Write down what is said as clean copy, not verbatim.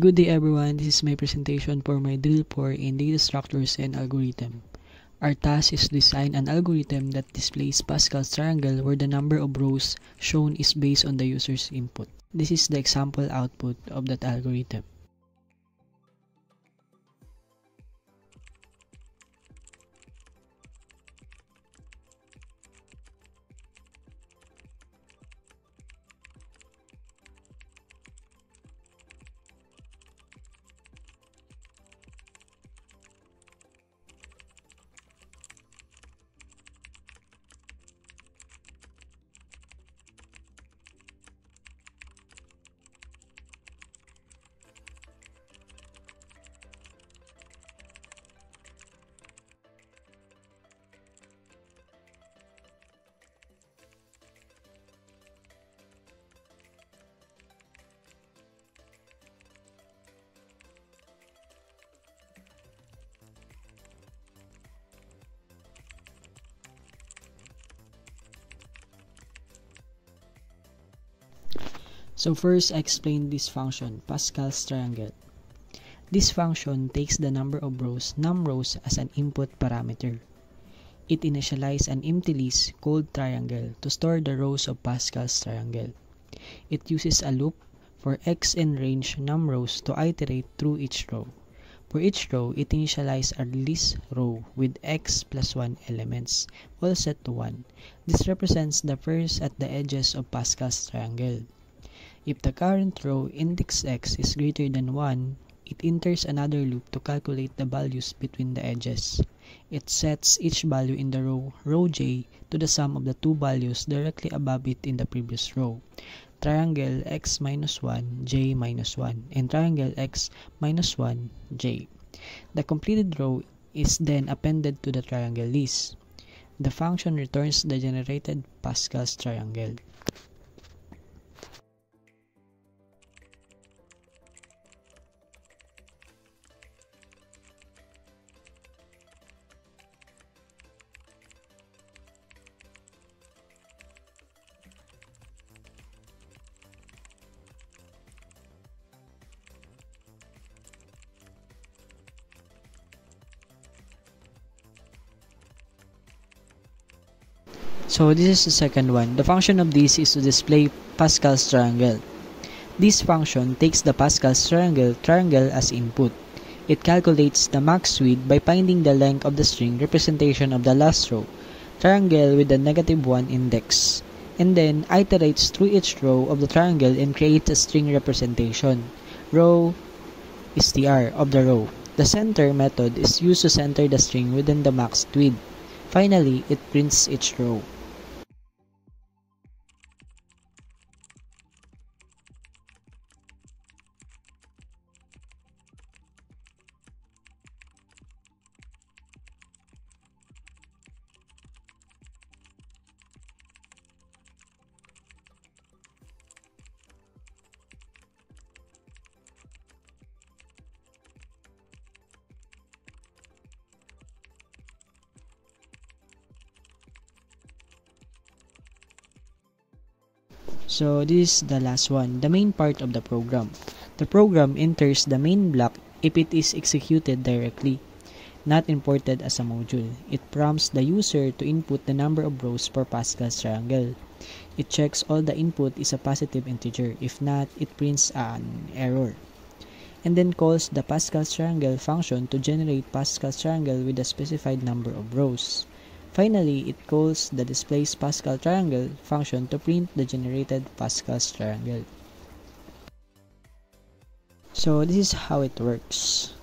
Good day everyone, this is my presentation for my drill 4 in data structures and algorithm. Our task is to design an algorithm that displays Pascal's triangle where the number of rows shown is based on the user's input. This is the example output of that algorithm. So first, I explain this function, Pascal's triangle. This function takes the number of rows, num_rows, as an input parameter. It initializes an empty list called triangle to store the rows of Pascal's triangle. It uses a loop for x and range num_rows to iterate through each row. For each row, it initializes a list row with x plus 1 elements, all set to 1. This represents the first at the edges of Pascal's triangle. If the current row index x is greater than 1, it enters another loop to calculate the values between the edges. It sets each value in the row j, to the sum of the two values directly above it in the previous row. Triangle x minus 1, j minus 1, and triangle x minus 1, j. The completed row is then appended to the triangle list. The function returns the generated Pascal's triangle. So this is the second one. The function of this is to display Pascal's triangle. This function takes the Pascal's triangle as input. It calculates the max width by finding the length of the string representation of the last row, triangle with the -1 index, and then iterates through each row of the triangle and creates a string representation, row str, of the row. The center method is used to center the string within the max width. Finally, it prints each row. So this is the last one, the main part of the program. The program enters the main block if it is executed directly, not imported as a module. It prompts the user to input the number of rows for Pascal's triangle. It checks all the input is a positive integer. If not, it prints an error. And then calls the Pascal's triangle function to generate Pascal's triangle with a specified number of rows. Finally, it calls the displays Pascal triangle function to print the generated Pascal's triangle. So this is how it works.